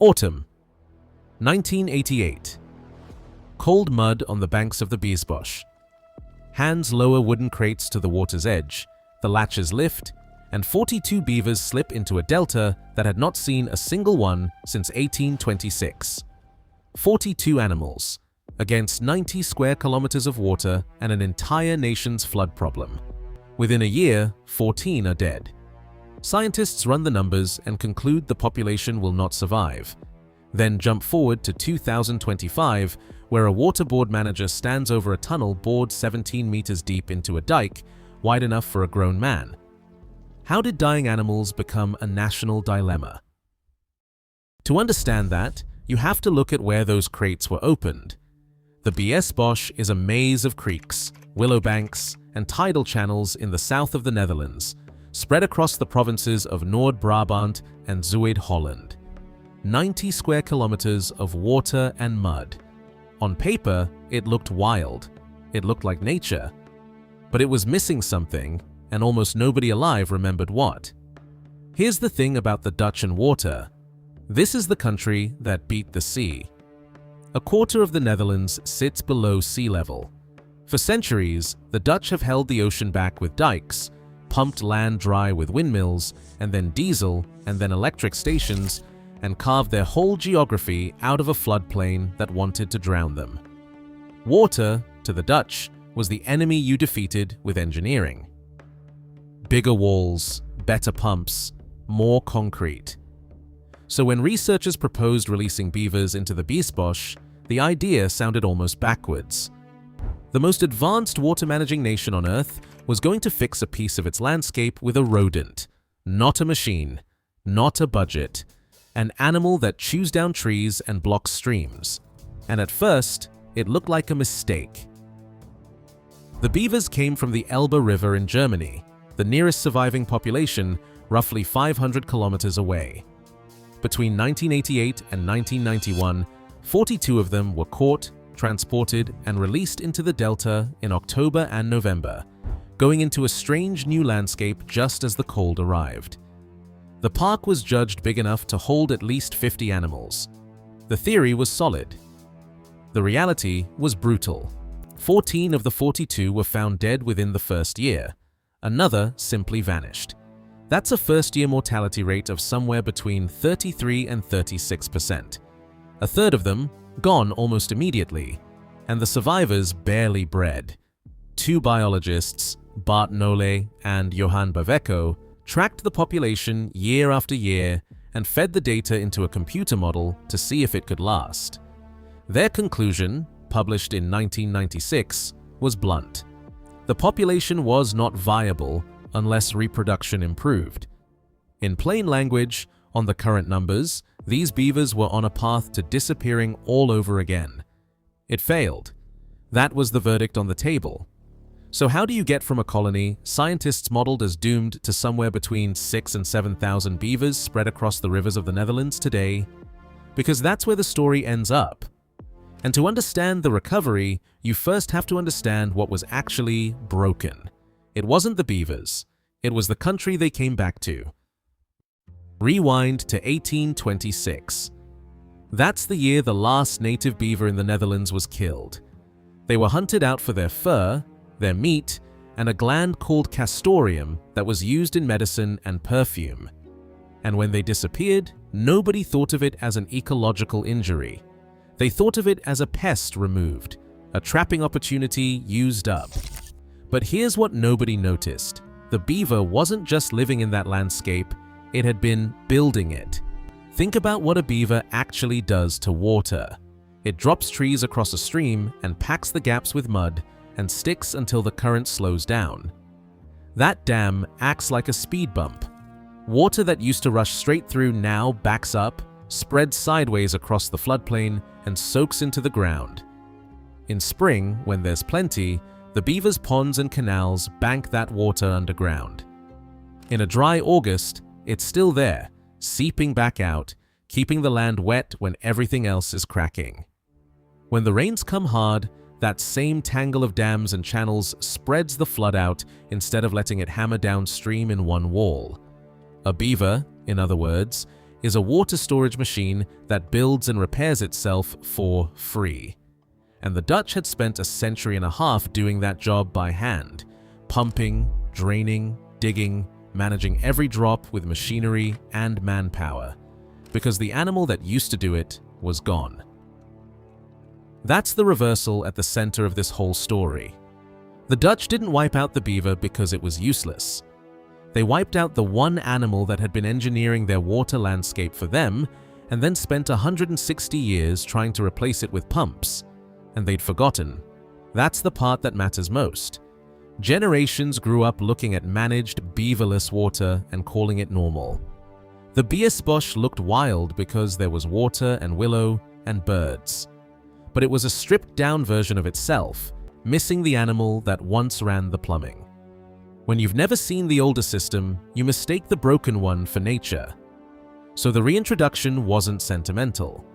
Autumn, 1988. Cold mud on the banks of the Biesbosch. Hands lower wooden crates to the water's edge, the latches lift, and 42 beavers slip into a delta that had not seen a single one since 1826. 42 animals, against 90 square kilometers of water and an entire nation's flood problem. Within a year, 14 are dead. Scientists run the numbers and conclude the population will not survive. Then jump forward to 2025, where a waterboard manager stands over a tunnel bored 17 meters deep into a dike, wide enough for a grown man. How did dying animals become a national dilemma? To understand that, you have to look at where those crates were opened. The Biesbosch is a maze of creeks, willow banks, and tidal channels in the south of the Netherlands, spread across the provinces of Noord-Brabant and Zuid-Holland. 90 square kilometers of water and mud. On paper, it looked wild. It looked like nature. But it was missing something, and almost nobody alive remembered what. Here's the thing about the Dutch and water. This is the country that beat the sea. A quarter of the Netherlands sits below sea level. For centuries, the Dutch have held the ocean back with dikes, pumped land dry with windmills, and then diesel, and then electric stations, and carved their whole geography out of a floodplain that wanted to drown them. Water, to the Dutch, was the enemy you defeated with engineering. Bigger walls, better pumps, more concrete. So when researchers proposed releasing beavers into the Biesbosch, the idea sounded almost backwards. The most advanced water-managing nation on Earth was going to fix a piece of its landscape with a rodent, not a machine, not a budget, an animal that chews down trees and blocks streams. And at first, it looked like a mistake. The beavers came from the Elbe River in Germany, the nearest surviving population roughly 500 kilometers away. Between 1988 and 1991, 42 of them were caught, transported, and released into the delta in October and November, going into a strange new landscape just as the cold arrived. The park was judged big enough to hold at least 50 animals. The theory was solid. The reality was brutal. 14 of the 42 were found dead within the first year. Another simply vanished. That's a first-year mortality rate of somewhere between 33 and 36%. A third of them gone almost immediately, and the survivors barely bred. Two biologists, Bart Nole and Johan Bavecko, tracked the population year after year and fed the data into a computer model to see if it could last. Their conclusion, published in 1996, was blunt. The population was not viable unless reproduction improved. In plain language, on the current numbers, these beavers were on a path to disappearing all over again. It failed. That was the verdict on the table. So how do you get from a colony scientists modeled as doomed to somewhere between 6,000 and 7,000 beavers spread across the rivers of the Netherlands today? Because that's where the story ends up. And to understand the recovery, you first have to understand what was actually broken. It wasn't the beavers. It was the country they came back to. Rewind to 1826. That's the year the last native beaver in the Netherlands was killed. They were hunted out for their fur, their meat, and a gland called castoreum that was used in medicine and perfume. And when they disappeared, nobody thought of it as an ecological injury. They thought of it as a pest removed, a trapping opportunity used up. But here's what nobody noticed. The beaver wasn't just living in that landscape, it had been building it. Think about what a beaver actually does to water. It drops trees across a stream and packs the gaps with mud and sticks until the current slows down. That dam acts like a speed bump. Water that used to rush straight through now backs up, spreads sideways across the floodplain, and soaks into the ground. In spring, when there's plenty, the beavers' ponds and canals bank that water underground. In a dry August, it's still there, seeping back out, keeping the land wet when everything else is cracking. When the rains come hard, that same tangle of dams and channels spreads the flood out instead of letting it hammer downstream in one wall. A beaver, in other words, is a water storage machine that builds and repairs itself for free. And the Dutch had spent a century and a half doing that job by hand, pumping, draining, digging, managing every drop with machinery and manpower, because the animal that used to do it was gone. That's the reversal at the center of this whole story. The Dutch didn't wipe out the beaver because it was useless. They wiped out the one animal that had been engineering their water landscape for them, and then spent 160 years trying to replace it with pumps. And they'd forgotten. That's the part that matters most. Generations grew up looking at managed, beaverless water and calling it normal. The Biesbosch looked wild because there was water and willow and birds. But it was a stripped-down version of itself, missing the animal that once ran the plumbing. When you've never seen the older system, you mistake the broken one for nature. So the reintroduction wasn't sentimental.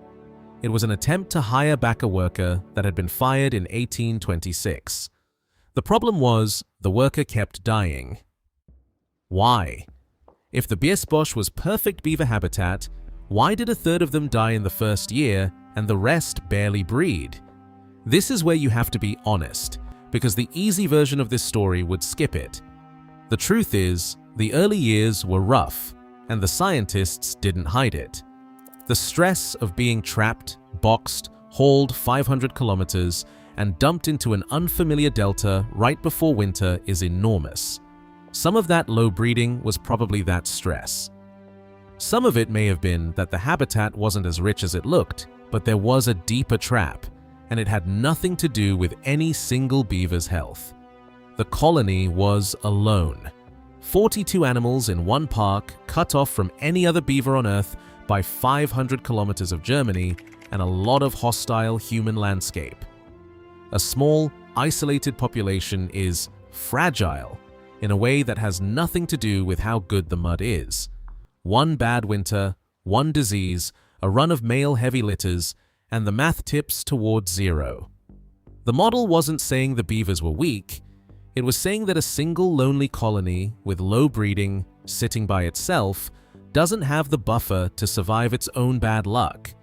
It was an attempt to hire back a worker that had been fired in 1826. The problem was, the worker kept dying. Why? If the Biesbosch was perfect beaver habitat, why did a third of them die in the first year and the rest barely breed? This is where you have to be honest, because the easy version of this story would skip it. The truth is, the early years were rough, and the scientists didn't hide it. The stress of being trapped, boxed, hauled 500 kilometers, and dumped into an unfamiliar delta right before winter is enormous. Some of that low breeding was probably that stress. Some of it may have been that the habitat wasn't as rich as it looked, but there was a deeper trap, and it had nothing to do with any single beaver's health. The colony was alone. 42 animals in one park, cut off from any other beaver on Earth by 500 kilometers of Germany, and a lot of hostile human landscape. A small, isolated population is fragile in a way that has nothing to do with how good the mud is. One bad winter, one disease, a run of male heavy litters, and the math tips towards zero. The model wasn't saying the beavers were weak, it was saying that a single lonely colony with low breeding, sitting by itself, doesn't have the buffer to survive its own bad luck.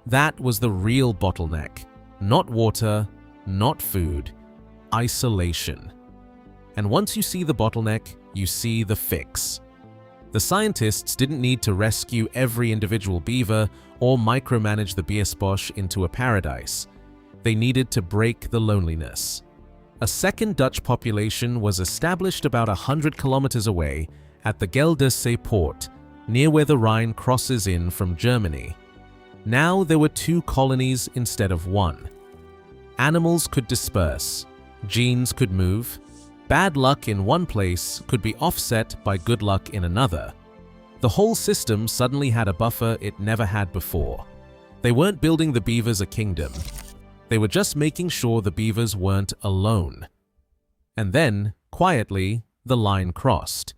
That was the real bottleneck. Not water, not food, isolation. And once you see the bottleneck, you see the fix. The scientists didn't need to rescue every individual beaver or micromanage the Biesbosch into a paradise. They needed to break the loneliness. A second Dutch population was established about 100 kilometers away at the Deltares port, near where the Rhine crosses in from Germany. Now there were 2 colonies instead of 1. Animals could disperse, genes could move, bad luck in one place could be offset by good luck in another. The whole system suddenly had a buffer it never had before. They weren't building the beavers a kingdom. They were just making sure the beavers weren't alone. And then, quietly, the line crossed.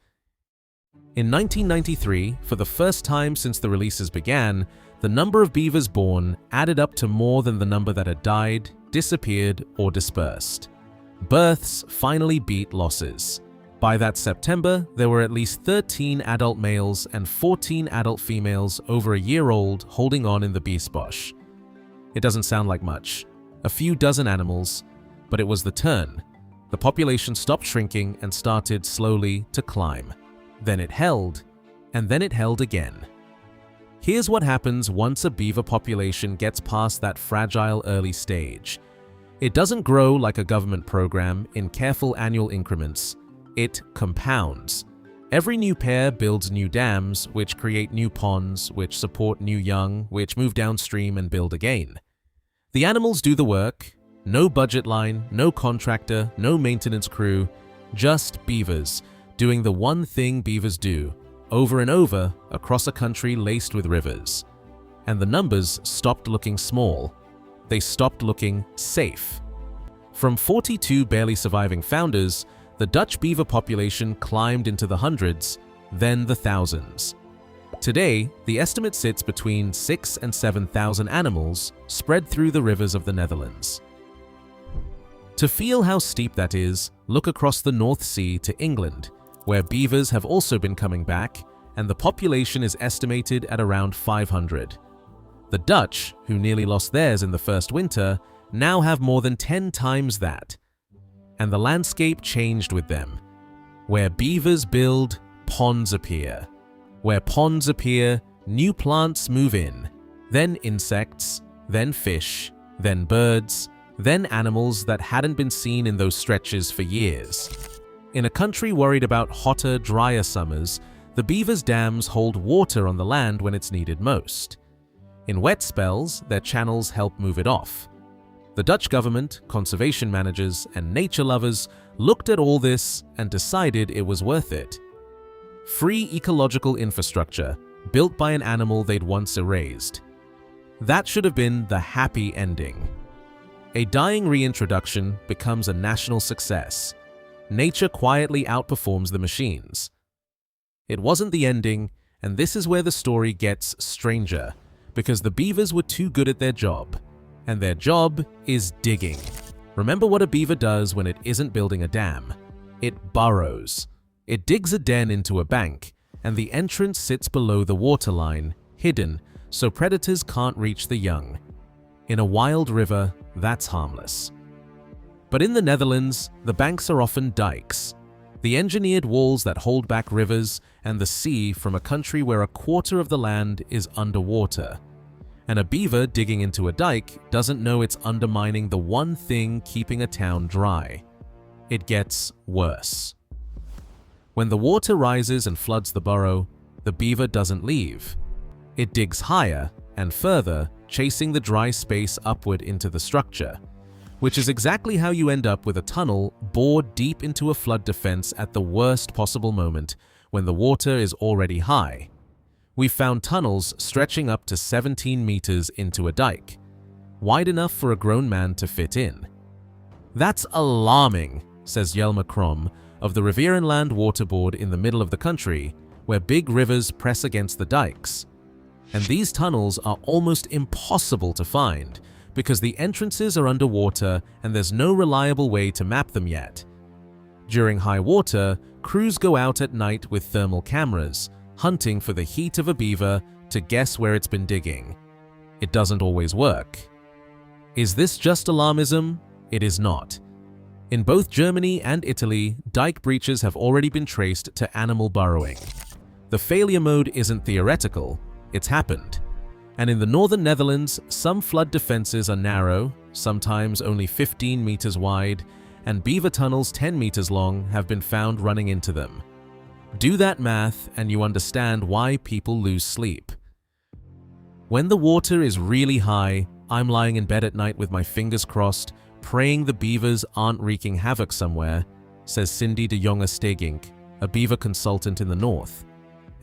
In 1993, for the first time since the releases began, the number of beavers born added up to more than the number that had died, disappeared, or dispersed. Births finally beat losses. By that September, there were at least 13 adult males and 14 adult females over a year old holding on in the Biesbosch. It doesn't sound like much. A few dozen animals, but it was the turn. The population stopped shrinking and started slowly to climb. Then it held, and then it held again. Here's what happens once a beaver population gets past that fragile early stage. It doesn't grow like a government program in careful annual increments. It compounds. Every new pair builds new dams, which create new ponds, which support new young, which move downstream and build again. The animals do the work. No budget line, no contractor, no maintenance crew, just beavers doing the one thing beavers do, over and over across a country laced with rivers. And the numbers stopped looking small. They stopped looking safe. From 42 barely surviving founders, the Dutch beaver population climbed into the hundreds, then the thousands. Today, the estimate sits between 6,000 and 7,000 animals spread through the rivers of the Netherlands. To feel how steep that is, look across the North Sea to England, where beavers have also been coming back, and the population is estimated at around 500. The Dutch, who nearly lost theirs in the first winter, now have more than 10 times that. And the landscape changed with them. Where beavers build, ponds appear. Where ponds appear, new plants move in, then insects, then fish, then birds, then animals that hadn't been seen in those stretches for years. In a country worried about hotter, drier summers, the beavers' dams hold water on the land when it's needed most. In wet spells, their channels help move it off. The Dutch government, conservation managers, and nature lovers looked at all this and decided it was worth it. Free ecological infrastructure, built by an animal they'd once erased. That should have been the happy ending. A dying reintroduction becomes a national success. Nature quietly outperforms the machines. It wasn't the ending, and this is where the story gets stranger, because the beavers were too good at their job. And their job is digging. Remember what a beaver does when it isn't building a dam. It burrows. It digs a den into a bank, and the entrance sits below the waterline, hidden, so predators can't reach the young. In a wild river, that's harmless. But in the Netherlands, the banks are often dikes, the engineered walls that hold back rivers and the sea from a country where a quarter of the land is underwater. And a beaver digging into a dike doesn't know it's undermining the one thing keeping a town dry. It gets worse. When the water rises and floods the burrow, the beaver doesn't leave. It digs higher and further, chasing the dry space upward into the structure, which is exactly how you end up with a tunnel bored deep into a flood defense at the worst possible moment when the water is already high. We've found tunnels stretching up to 17 meters into a dike, wide enough for a grown man to fit in. That's alarming, says Jelmer Krom of the Rivierenland Water Board in the middle of the country, where big rivers press against the dikes. And these tunnels are almost impossible to find, because the entrances are underwater and there's no reliable way to map them yet. During high water, crews go out at night with thermal cameras, hunting for the heat of a beaver to guess where it's been digging. It doesn't always work. Is this just alarmism? It is not. In both Germany and Italy, dike breaches have already been traced to animal burrowing. The failure mode isn't theoretical, it's happened. And in the northern Netherlands, some flood defenses are narrow, sometimes only 15 meters wide, and beaver tunnels 10 meters long have been found running into them. Do that math and you understand why people lose sleep. When the water is really high, I'm lying in bed at night with my fingers crossed, praying the beavers aren't wreaking havoc somewhere, says Cindy de Jonge Stegink, a beaver consultant in the north.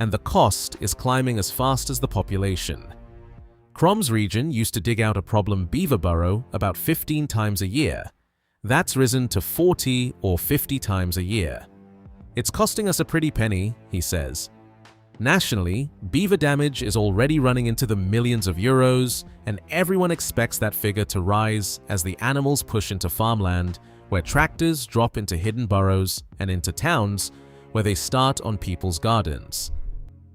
And the cost is climbing as fast as the population. Krom's region used to dig out a problem beaver burrow about 15 times a year. That's risen to 40 or 50 times a year. It's costing us a pretty penny, he says. Nationally, beaver damage is already running into the millions of euros, and everyone expects that figure to rise as the animals push into farmland, where tractors drop into hidden burrows, and into towns, where they start on people's gardens.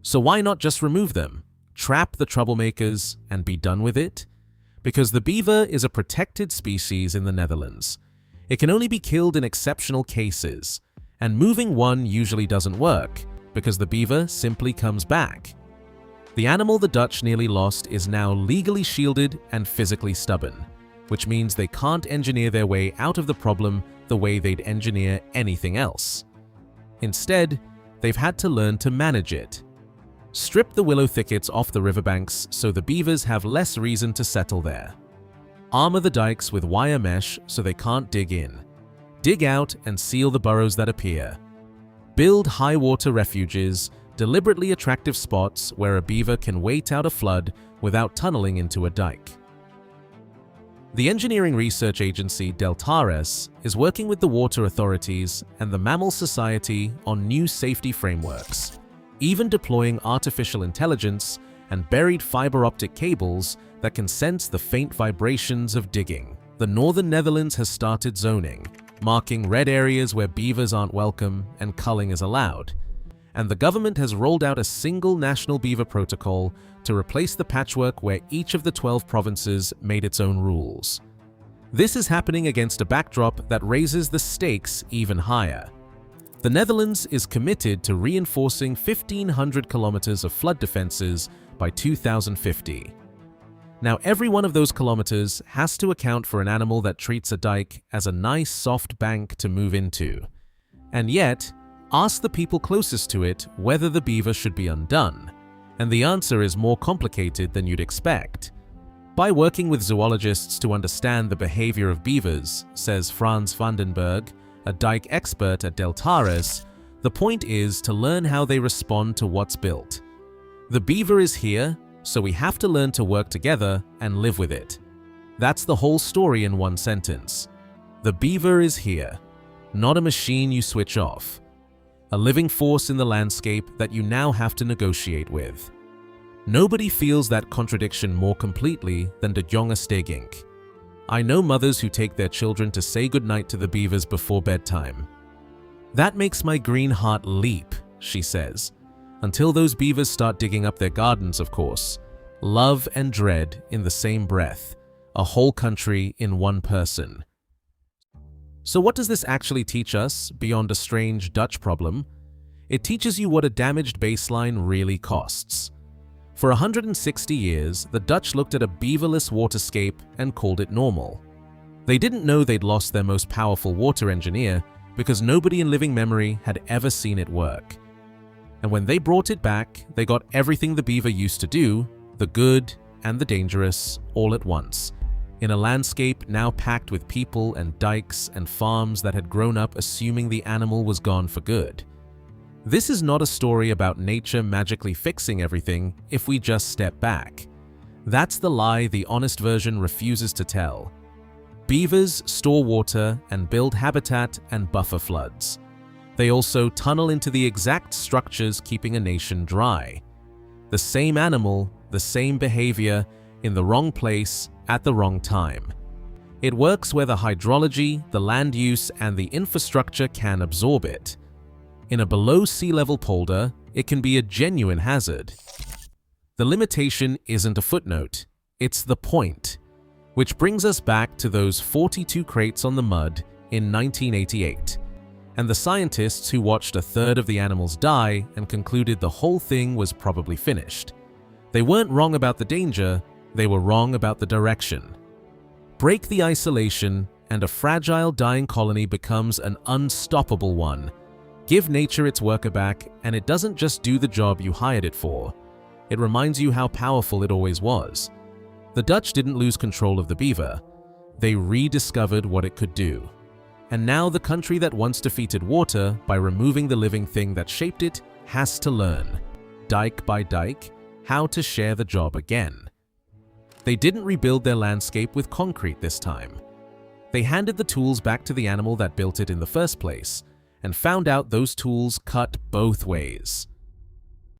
So why not just remove them, trap the troublemakers, and be done with it? Because the beaver is a protected species in the Netherlands. It can only be killed in exceptional cases, and moving one usually doesn't work, because the beaver simply comes back. The animal the Dutch nearly lost is now legally shielded and physically stubborn, which means they can't engineer their way out of the problem the way they'd engineer anything else. Instead, they've had to learn to manage it. Strip the willow thickets off the riverbanks so the beavers have less reason to settle there. Armor the dikes with wire mesh so they can't dig in. Dig out and seal the burrows that appear. Build high water refuges, deliberately attractive spots where a beaver can wait out a flood without tunneling into a dike. The engineering research agency Deltares is working with the water authorities and the Mammal Society on new safety frameworks, even deploying artificial intelligence and buried fiber optic cables that can sense the faint vibrations of digging. The northern Netherlands has started zoning, marking red areas where beavers aren't welcome and culling is allowed. and the government has rolled out a single national beaver protocol to replace the patchwork where each of the 12 provinces made its own rules. This is happening against a backdrop that raises the stakes even higher. The Netherlands is committed to reinforcing 1,500 kilometers of flood defenses by 2050. Now, every one of those kilometers has to account for an animal that treats a dike as a nice soft bank to move into. And yet, ask the people closest to it whether the beaver should be undone, and the answer is more complicated than you'd expect. By working with zoologists to understand the behavior of beavers, says Frans van den Berg, a dike expert at Deltares, the point is to learn how they respond to what's built. The beaver is here, so we have to learn to work together and live with it. That's the whole story in one sentence. The beaver is here, not a machine you switch off. A living force in the landscape that you now have to negotiate with. Nobody feels that contradiction more completely than de jonge Stegink. I know mothers who take their children to say goodnight to the beavers before bedtime. That makes my green heart leap, she says. Until those beavers start digging up their gardens, of course. Love and dread in the same breath. A whole country in one person. So what does this actually teach us, beyond a strange Dutch problem? It teaches you what a damaged baseline really costs. For 160 years, the Dutch looked at a beaverless waterscape and called it normal. They didn't know they'd lost their most powerful water engineer because nobody in living memory had ever seen it work. And when they brought it back, they got everything the beaver used to do, the good and the dangerous, all at once, in a landscape now packed with people and dikes and farms that had grown up assuming the animal was gone for good. This is not a story about nature magically fixing everything if we just step back. That's the lie the honest version refuses to tell. Beavers store water and build habitat and buffer floods. They also tunnel into the exact structures keeping a nation dry. The same animal, the same behavior, in the wrong place, at the wrong time. It works where the hydrology, the land use, and the infrastructure can absorb it. In a below sea level polder, it can be a genuine hazard. The limitation isn't a footnote, it's the point. Which brings us back to those 42 crates on the mud in 1988, and the scientists who watched a third of the animals die and concluded the whole thing was probably finished. They weren't wrong about the danger, they were wrong about the direction. Break the isolation, and a fragile dying colony becomes an unstoppable one. Give nature its worker back, and it doesn't just do the job you hired it for. It reminds you how powerful it always was. The Dutch didn't lose control of the beaver. They rediscovered what it could do. And now the country that once defeated water by removing the living thing that shaped it has to learn, dike by dike, how to share the job again. They didn't rebuild their landscape with concrete this time. They handed the tools back to the animal that built it in the first place, and found out those tools cut both ways.